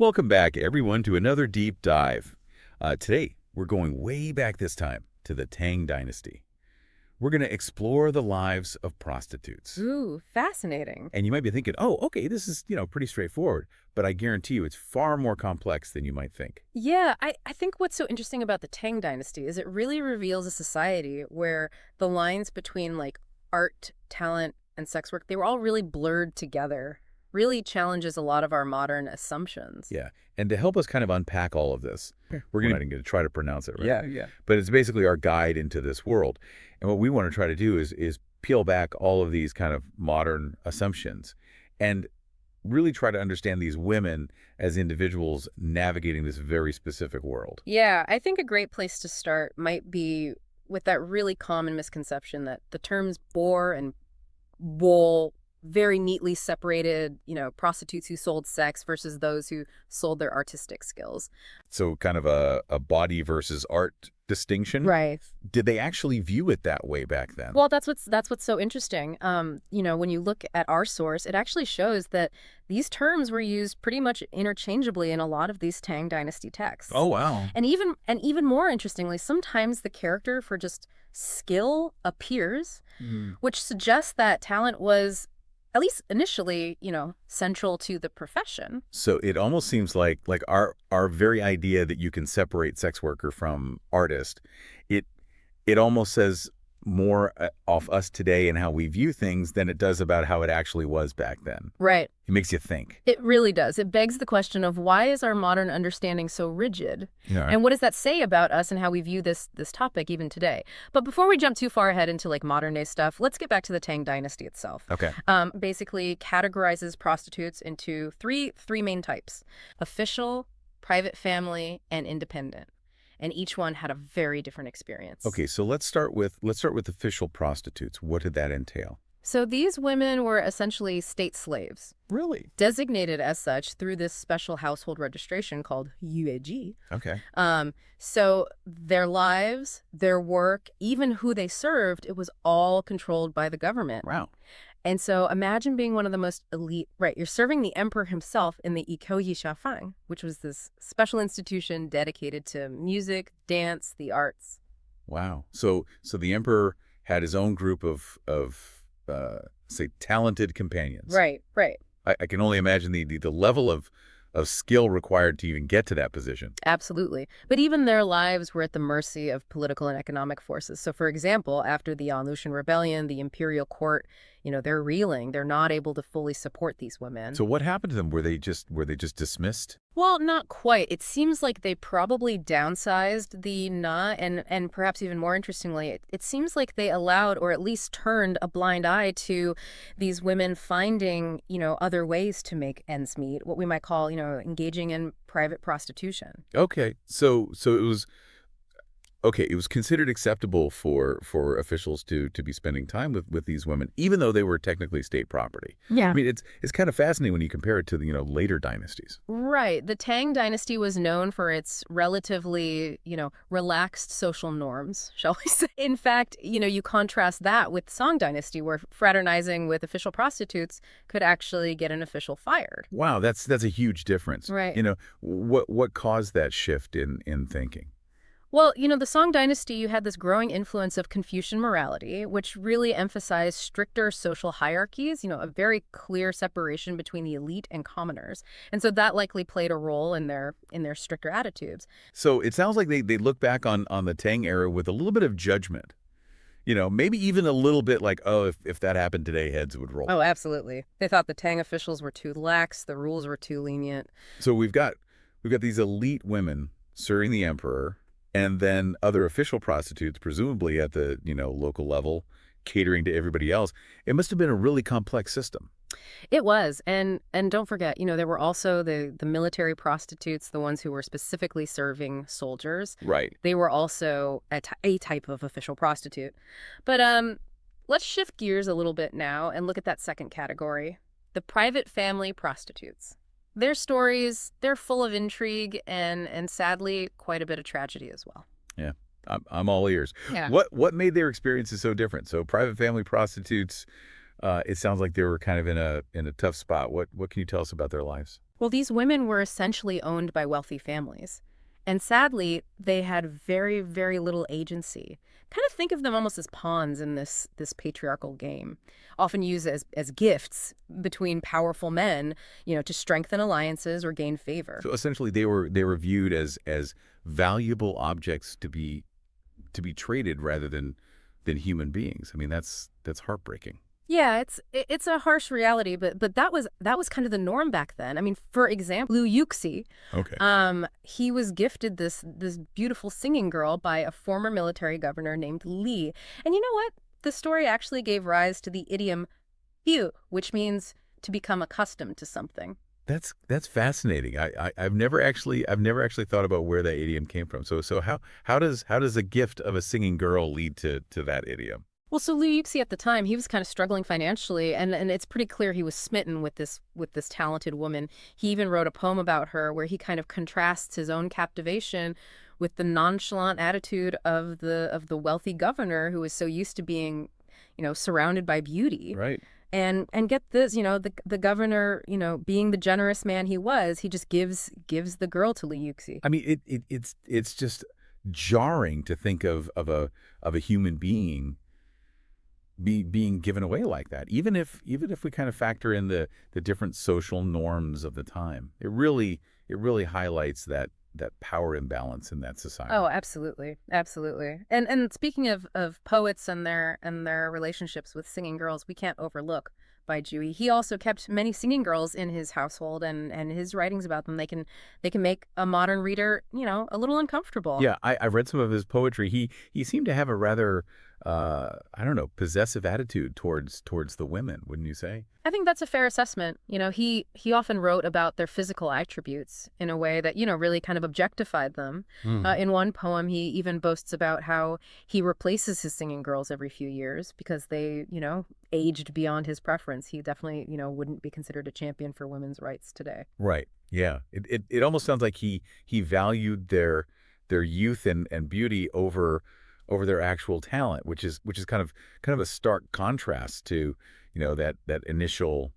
Welcome back, everyone, to another deep dive. Today, we're going way back this time to the Tang Dynasty. We're going to explore the lives of prostitutes. Ooh, fascinating. And you might be thinking, oh, okay, this is, pretty straightforward. But I guarantee you it's far more complex than you might think. Yeah, I think what's so interesting about the Tang Dynasty is it really reveals a society where the lines between art, talent, and sex work, they were all really blurred together. Really challenges a lot of our modern assumptions. Yeah. And to help us kind of unpack all of this, we're going to try to pronounce it right. Yeah. But it's basically our guide into this world. And what we want to try to do is peel back all of these kind of modern assumptions and really try to understand these women as individuals navigating this very specific world. Yeah, I think a great place to start might be with that really common misconception that the terms boor and bull very neatly separated, prostitutes who sold sex versus those who sold their artistic skills. So kind of a body versus art distinction. Right. Did they actually view it that way back then? Well, that's what's so interesting. When you look at our source, it actually shows that these terms were used pretty much interchangeably in a lot of these Tang Dynasty texts. Oh, wow. And even more interestingly, sometimes the character for just skill appears, which suggests that talent was, at least initially, central to the profession. So it almost seems like our very idea that you can separate sex worker from artist, it almost says more off us today and how we view things than it does about how it actually was back then. Right. It makes you think. It really does. It begs the question of why is our modern understanding so rigid? Yeah. And what does that say about us and how we view this topic even today? But before we jump too far ahead into modern day stuff, let's get back to the Tang Dynasty itself. Okay. Basically categorizes prostitutes into three main types: official, private family, and independent. And each one had a very different experience. Okay, so let's start with official prostitutes. What did that entail? So these women were essentially state slaves, Really? designated as such through this special household registration called yueji. Okay. So their lives, their work, even who they served, it was all controlled by the government. Wow. And so imagine being one of the most elite, right? You're serving the emperor himself in the Ikoyi Shafang, which was this special institution dedicated to music, dance, the arts. Wow. So the emperor had his own group of say talented companions. Right. I can only imagine the level of skill required to even get to that position. Absolutely. But even their lives were at the mercy of political and economic forces. So, for example, after the Aleutian Rebellion, the imperial court, they're reeling. They're not able to fully support these women. So what happened to them? Were they just dismissed? Well, not quite. It seems like they probably downsized the Na, and perhaps even more interestingly, it seems like they allowed or at least turned a blind eye to these women finding, other ways to make ends meet, what we might call, engaging in private prostitution. Okay. So it was considered acceptable for officials to be spending time with these women, even though they were technically state property. Yeah. I mean, it's kind of fascinating when you compare it to the later dynasties. Right. The Tang Dynasty was known for its relatively, relaxed social norms, shall we say. In fact, you contrast that with Song Dynasty, where fraternizing with official prostitutes could actually get an official fired. Wow, that's a huge difference. Right. What caused that shift in thinking? Well, the Song Dynasty, you had this growing influence of Confucian morality, which really emphasized stricter social hierarchies, a very clear separation between the elite and commoners. And so that likely played a role in their stricter attitudes. So it sounds like they look back on the Tang era with a little bit of judgment. Maybe even a little bit like, oh, if that happened today, heads would roll. Oh, absolutely. They thought the Tang officials were too lax, the rules were too lenient. So we've got these elite women serving the emperor, and then other official prostitutes, presumably at the, local level, catering to everybody else. It must have been a really complex system. It was. And don't forget, there were also the military prostitutes, the ones who were specifically serving soldiers. Right. They were also a type of official prostitute. But let's shift gears a little bit now and look at that second category, the private family prostitutes. Their stories, they're full of intrigue and sadly, quite a bit of tragedy as well. Yeah, I'm all ears. Yeah. What made their experiences so different? So private family prostitutes, it sounds like they were kind of in a tough spot. What can you tell us about their lives? Well, these women were essentially owned by wealthy families. And sadly, they had very, very little agency. Kind of think of them almost as pawns in this patriarchal game, often used as gifts between powerful men, to strengthen alliances or gain favor. So essentially, they were viewed as valuable objects to be traded rather than human beings. I mean, that's heartbreaking. Yeah, it's a harsh reality, but that was kind of the norm back then. I mean, for example, Liu Yuxi, Okay. he was gifted this beautiful singing girl by a former military governor named Li. And you know what? The story actually gave rise to the idiom "yu," which means to become accustomed to something. That's fascinating. I've never actually thought about where that idiom came from. So how does a gift of a singing girl lead to that idiom? Well, so Liu Yuxi at the time, he was kind of struggling financially, and it's pretty clear he was smitten with this talented woman. He even wrote a poem about her where he kind of contrasts his own captivation with the nonchalant attitude of the wealthy governor who was so used to being, surrounded by beauty. Right. And get this, the governor, being the generous man he was, he just gives the girl to Liu Yuxi. I mean, it's just jarring to think of a human being being given away like that. Even if we kind of factor in the different social norms of the time, it really highlights that power imbalance in that society. Oh, absolutely, absolutely. And speaking of poets and their relationships with singing girls, we can't overlook Bai Juyi. He also kept many singing girls in his household, and his writings about them they can make a modern reader, a little uncomfortable. Yeah, I've read some of his poetry. He seemed to have a rather I don't know, possessive attitude towards the women, wouldn't you say? I think that's a fair assessment. He often wrote about their physical attributes in a way that, really kind of objectified them. Hmm. In one poem, he even boasts about how he replaces his singing girls every few years because they, aged beyond his preference. He definitely, wouldn't be considered a champion for women's rights today. Right. Yeah. It almost sounds like he valued their youth and beauty over their actual talent, which is kind of a stark contrast to, that initial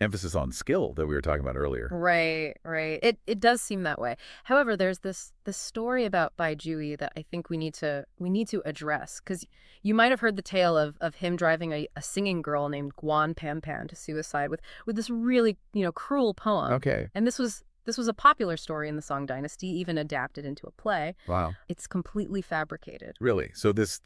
emphasis on skill that we were talking about earlier. Right, right. It does seem that way. However, there's this story about Bai Juyi that I think we need to address because you might have heard the tale of him driving a singing girl named Guan Pan Pan to suicide with this really cruel poem. Okay. And this was a popular story in the Song Dynasty, even adapted into a play. Wow. It's completely fabricated. Really? So this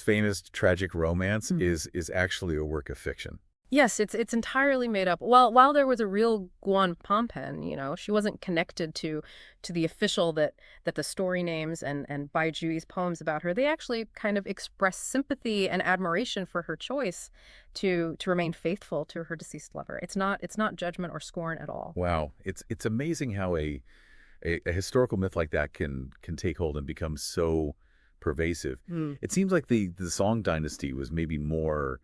famous tragic romance is actually a work of fiction. Yes, it's entirely made up. While there was a real Guan Pangpan, she wasn't connected to the official that the story names and Bai Juyi's poems about her. They actually kind of express sympathy and admiration for her choice to remain faithful to her deceased lover. It's not judgment or scorn at all. Wow. It's amazing how a historical myth like that can take hold and become so pervasive. Mm. It seems like the Song Dynasty was maybe more,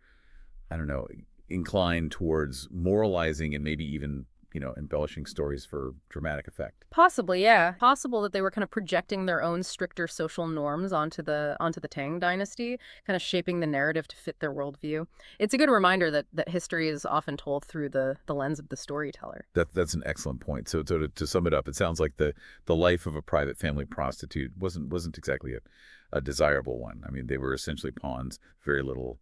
I don't know, inclined towards moralizing and maybe even, embellishing stories for dramatic effect. Possibly, yeah. Possible that they were kind of projecting their own stricter social norms onto the Tang Dynasty, kind of shaping the narrative to fit their worldview. It's a good reminder that history is often told through the lens of the storyteller. That's an excellent point. So to sum it up, it sounds like the life of a private family prostitute wasn't exactly a desirable one. I mean, they were essentially pawns, very little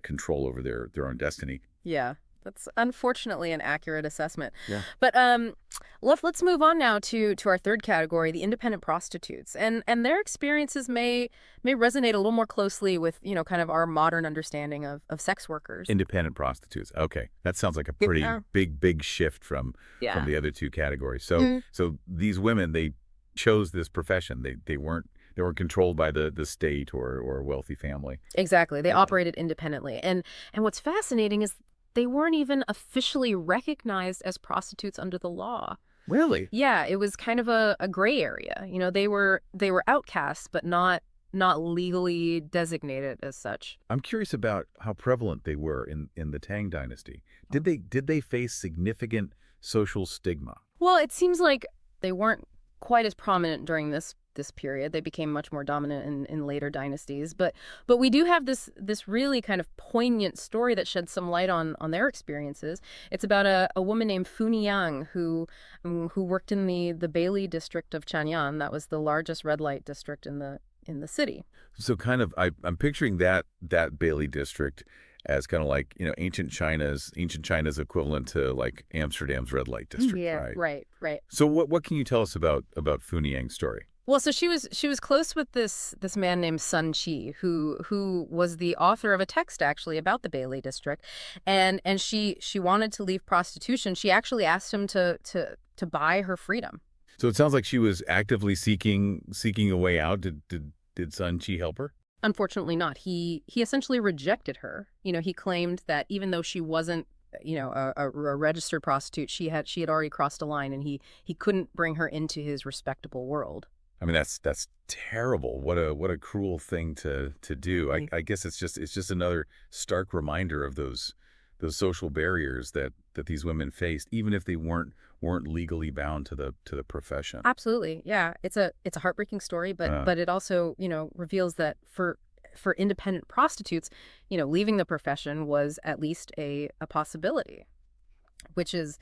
control over their own destiny. Yeah, that's unfortunately an accurate assessment. Yeah. But let's move on now to our third category, the independent prostitutes, and their experiences may resonate a little more closely with kind of our modern understanding of sex workers. Independent prostitutes. Okay, that sounds like a pretty Yeah. big shift from Yeah. the other two categories. So Mhm. so these women, they chose this profession. They weren't controlled by the state or a wealthy family. Exactly. They Yeah. operated independently. And what's fascinating is they weren't even officially recognized as prostitutes under the law. Really? Yeah, it was kind of a gray area. They were outcasts, but not legally designated as such. I'm curious about how prevalent they were in the Tang Dynasty. Did they face significant social stigma? Well, it seems like they weren't quite as prominent during this this period. They became much more dominant in later dynasties. But we do have this really kind of poignant story that sheds some light on their experiences. It's about a woman named Fu Niang who worked in the Bailey district of Chang'an. That was the largest red light district in the city. So kind of, I'm picturing that Bailey district as kind of like, ancient China's equivalent to like Amsterdam's red light district, Yeah, right? right. So what can you tell us about Fu Niang's story? Well, so she was close with this man named Sun Qi, who was the author of a text actually about the Bailey district, and she wanted to leave prostitution. She actually asked him to buy her freedom. So it sounds like she was actively seeking a way out. Did Sun Qi help her? Unfortunately not. He essentially rejected her. He claimed that even though she wasn't, a registered prostitute, she had already crossed a line, and he couldn't bring her into his respectable world. I mean, that's terrible. What a cruel thing to do. I guess it's just another stark reminder of those social barriers that these women faced, even if they weren't legally bound to the profession. Absolutely. Yeah. It's a heartbreaking story, but it also, reveals that for independent prostitutes, leaving the profession was at least a possibility, which is,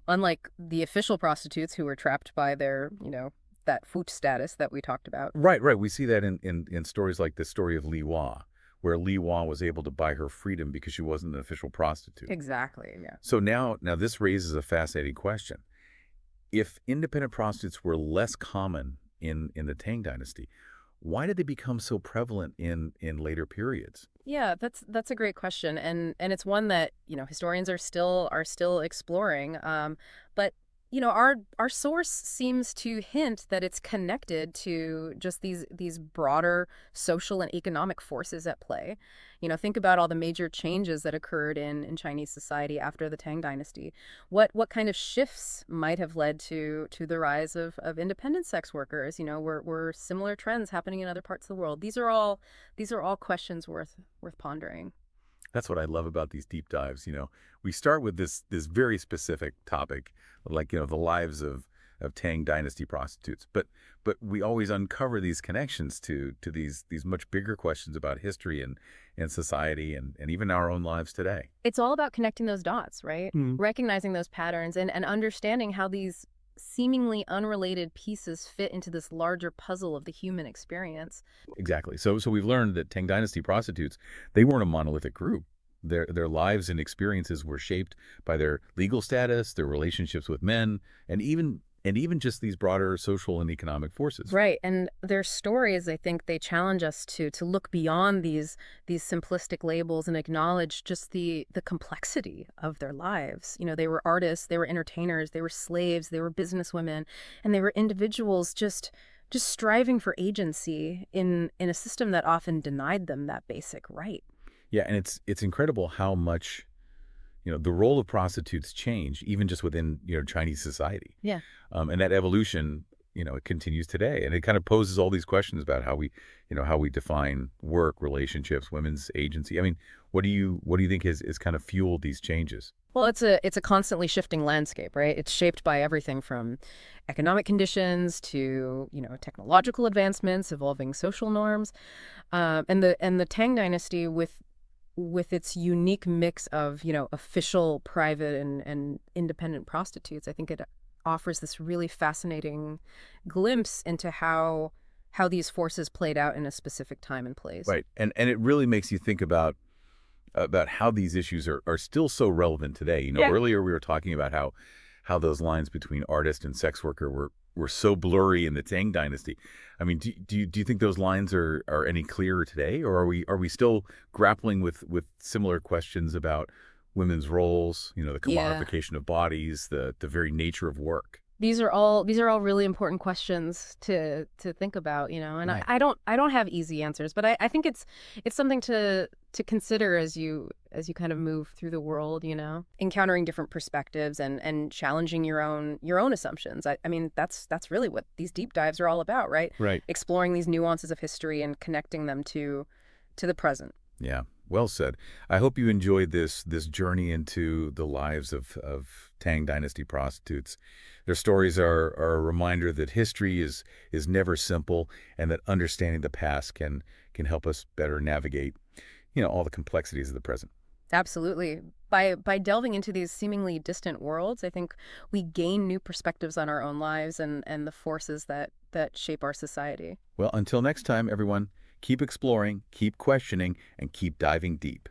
unlike the official prostitutes who were trapped by their, that foot status that we talked about. Right. We see that in stories like the story of Li Hua, where Li Hua was able to buy her freedom because she wasn't an official prostitute. Exactly, yeah. So now this raises a fascinating question. If independent prostitutes were less common in the Tang Dynasty, why did they become so prevalent in later periods? Yeah, that's a great question, and it's one that historians are still exploring. But our source seems to hint that it's connected to just these broader social and economic forces at play. Think about all the major changes that occurred in Chinese society after the Tang Dynasty. What kind of shifts might have led to the rise of independent sex workers? Were similar trends happening in other parts of the world? These are all questions worth pondering. That's what I love about these deep dives. We start with this very specific topic, like, the lives of Tang Dynasty prostitutes. But we always uncover these connections to these much bigger questions about history and society and even our own lives today. It's all about connecting those dots, right? Mm. Recognizing those patterns and understanding how these seemingly unrelated pieces fit into this larger puzzle of the human experience. Exactly. So we've learned that Tang Dynasty prostitutes, they weren't a monolithic group. Their lives and experiences were shaped by their legal status, their relationships with men, and even just these broader social and economic forces. Right. And their stories, I think, they challenge us to look beyond these simplistic labels and acknowledge just the complexity of their lives. They were artists, they were entertainers, they were slaves, they were businesswomen, and they were individuals just striving for agency in a system that often denied them that basic right. Yeah, and it's incredible how much, the role of prostitutes changed, even just within, Chinese society. Yeah. And that evolution, it continues today. And it kind of poses all these questions about how we define work, relationships, women's agency. I mean, what do you think has kind of fueled these changes? Well, it's a constantly shifting landscape, right? It's shaped by everything from economic conditions to, technological advancements, evolving social norms. And the Tang Dynasty with its unique mix of, official, private, and independent prostitutes, I think it offers this really fascinating glimpse into how these forces played out in a specific time and place. Right. And it really makes you think about how these issues are still so relevant today. Yeah. Earlier we were talking about how those lines between artist and sex worker were so blurry in the Tang Dynasty. I mean, do you think those lines are any clearer today, or are we still grappling with similar questions about women's roles, the commodification of bodies, the very nature of work? These are all really important questions to think about, and Right. I don't have easy answers, but I think it's something to consider as you kind of move through the world, encountering different perspectives and challenging your own assumptions. I mean, that's really what these deep dives are all about, right? Right. Exploring these nuances of history and connecting them to the present. Yeah. Well said. I hope you enjoyed this journey into the lives of Tang Dynasty prostitutes. Their stories are a reminder that history is never simple, and that understanding the past can help us better navigate, all the complexities of the present. Absolutely. By delving into these seemingly distant worlds, I think we gain new perspectives on our own lives and the forces that shape our society. Well, until next time, everyone, keep exploring, keep questioning, and keep diving deep.